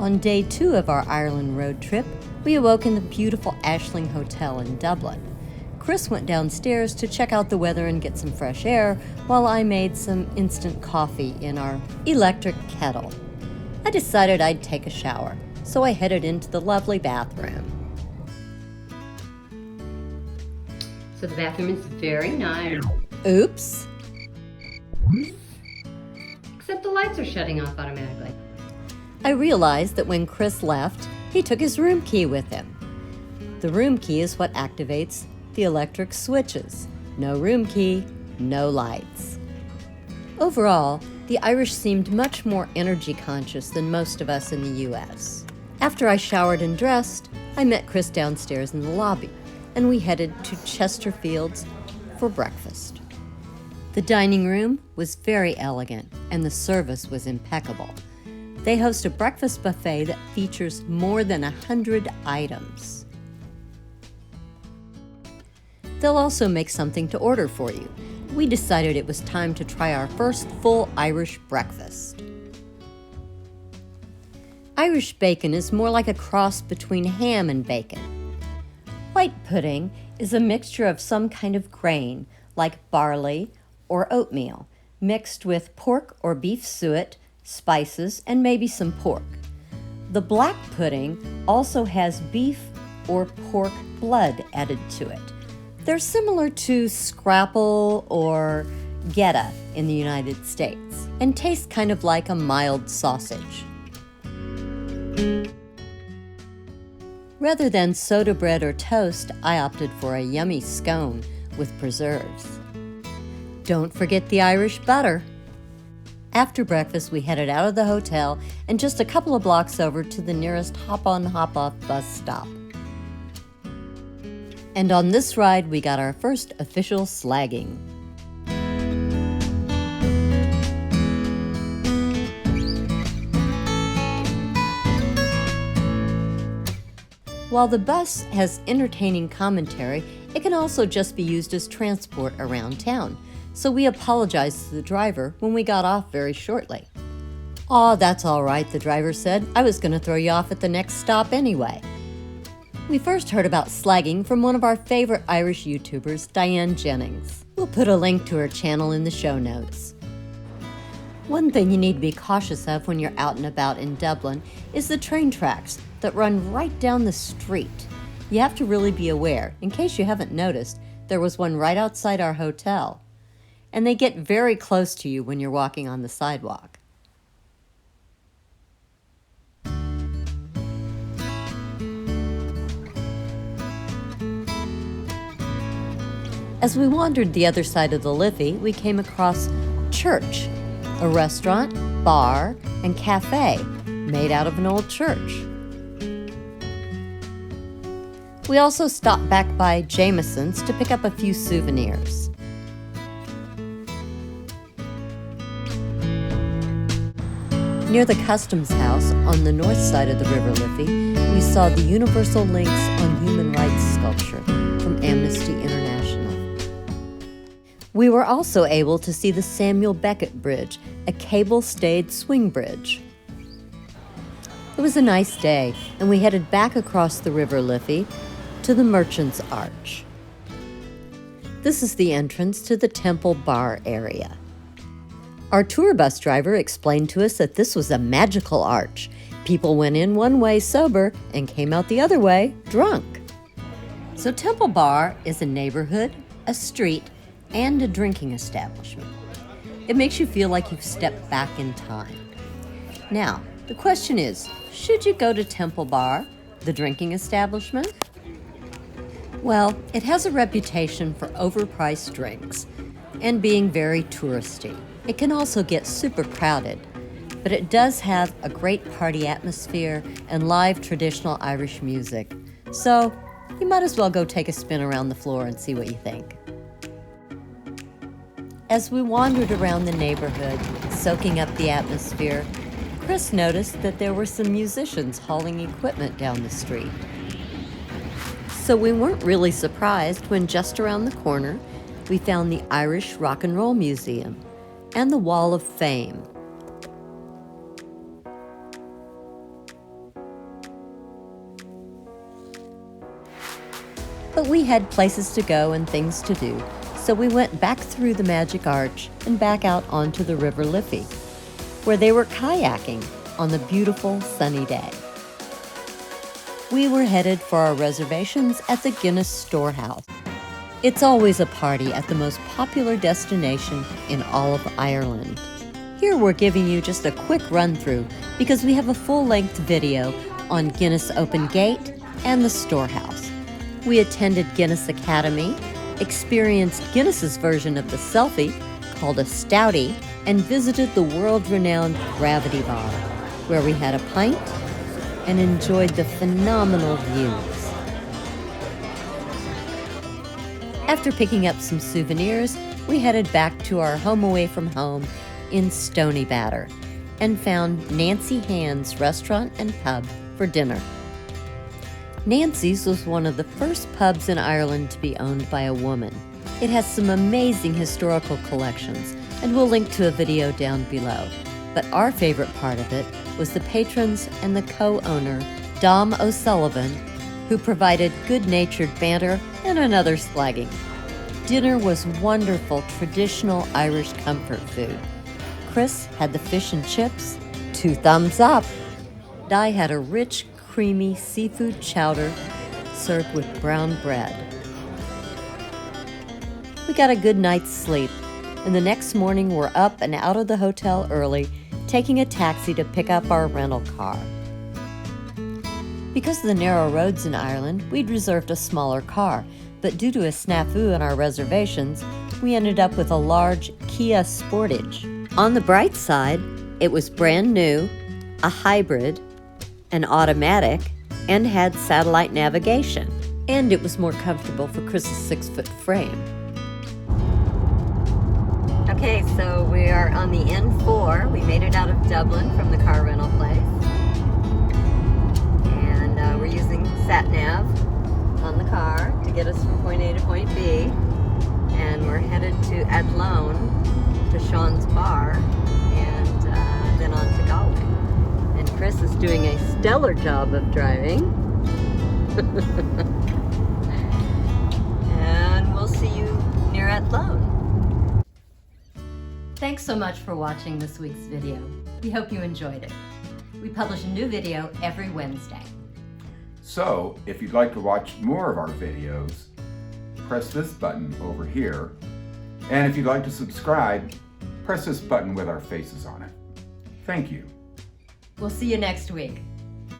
On day 2 of our Ireland road trip, we awoke in the beautiful Ashling Hotel in Dublin. Chris went downstairs to check out the weather and get some fresh air, while I made some instant coffee in our electric kettle. I decided I'd take a shower, so I headed into the lovely bathroom. So the bathroom is very nice. Oops! Except the lights are shutting off automatically. I realized that when Chris left, he took his room key with him. The room key is what activates the electric switches. No room key, no lights. Overall, the Irish seemed much more energy conscious than most of us in the US. After I showered and dressed, I met Chris downstairs in the lobby, and we headed to Chesterfield's for breakfast. The dining room was very elegant, and the service was impeccable. They host a breakfast buffet that features more than 100 items. They'll also make something to order for you. We decided it was time to try our first full Irish breakfast. Irish bacon is more like a cross between ham and bacon. White pudding is a mixture of some kind of grain, like barley or oatmeal, mixed with pork or beef suet, spices, and maybe some pork. The black pudding also has beef or pork blood added to it. They're similar to scrapple or geta in the United States and taste kind of like a mild sausage. Rather than soda bread or toast, I opted for a yummy scone with preserves. Don't forget the Irish butter. After breakfast, we headed out of the hotel and just a couple of blocks over to the nearest hop-on, hop-off bus stop. And on this ride, we got our first official slagging. While the bus has entertaining commentary, it can also just be used as transport around town. So we apologized to the driver when we got off very shortly. "Aw, that's all right," the driver said. "I was going to throw you off at the next stop anyway." We first heard about slagging from one of our favorite Irish YouTubers, Diane Jennings. We'll put a link to her channel in the show notes. One thing you need to be cautious of when you're out and about in Dublin is the train tracks that run right down the street. You have to really be aware. In case you haven't noticed, there was one right outside our hotel. And they get very close to you when you're walking on the sidewalk. As we wandered the other side of the Liffey, we came across Church, a restaurant, bar, and cafe made out of an old church. We also stopped back by Jameson's to pick up a few souvenirs. Near the Customs House on the north side of the River Liffey, we saw the Universal Links on Human Rights sculpture from Amnesty International. We were also able to see the Samuel Beckett Bridge, a cable-stayed swing bridge. It was a nice day, and we headed back across the River Liffey to the Merchant's Arch. This is the entrance to the Temple Bar area. Our tour bus driver explained to us that this was a magical arch. People went in one way sober and came out the other way drunk. So Temple Bar is a neighborhood, a street, and a drinking establishment. It makes you feel like you've stepped back in time. Now, the question is, should you go to Temple Bar, the drinking establishment? Well, it has a reputation for overpriced drinks and being very touristy. It can also get super crowded, but it does have a great party atmosphere and live traditional Irish music. So you might as well go take a spin around the floor and see what you think. As we wandered around the neighborhood, soaking up the atmosphere, Chris noticed that there were some musicians hauling equipment down the street. So we weren't really surprised when just around the corner, we found the Irish Rock and Roll Museum and the Wall of Fame. But we had places to go and things to do, so we went back through the Magic Arch and back out onto the River Liffey, where they were kayaking on the beautiful sunny day. We were headed for our reservations at the Guinness Storehouse. It's always a party at the most popular destination in all of Ireland. Here we're giving you just a quick run-through because we have a full-length video on Guinness Open Gate and the Storehouse. We attended Guinness Academy, experienced Guinness's version of the selfie, called a Stoutie, and visited the world-renowned Gravity Bar, where we had a pint and enjoyed the phenomenal views. After picking up some souvenirs, we headed back to our home away from home in Stoneybatter and found Nancy Hands restaurant and pub for dinner. Nancy's was one of the first pubs in Ireland to be owned by a woman. It has some amazing historical collections, and we'll link to a video down below. But our favorite part of it was the patrons and the co-owner, Dom O'Sullivan, who provided good-natured banter and another slagging. Dinner was wonderful, traditional Irish comfort food. Chris had the fish and chips, 2 thumbs up. Di had a rich, creamy seafood chowder served with brown bread. We got a good night's sleep, and the next morning we're up and out of the hotel early, taking a taxi to pick up our rental car. Because of the narrow roads in Ireland, we'd reserved a smaller car, but due to a snafu in our reservations, we ended up with a large Kia Sportage. On the bright side, it was brand new, a hybrid, an automatic, and had satellite navigation. And it was more comfortable for Chris's 6-foot frame. Okay, so we are on the N4. We made it out of Dublin from the car rental place. And we're using sat-nav on the car to get us from point A to point B. And we're headed to Athlone, to Sean's bar, and then on to Galway. And Chris is doing a stellar job of driving. And we'll see you near Athlone. Thanks so much for watching this week's video. We hope you enjoyed it. We publish a new video every Wednesday. So, if you'd like to watch more of our videos, press this button over here. And if you'd like to subscribe, press this button with our faces on it. Thank you. We'll see you next week.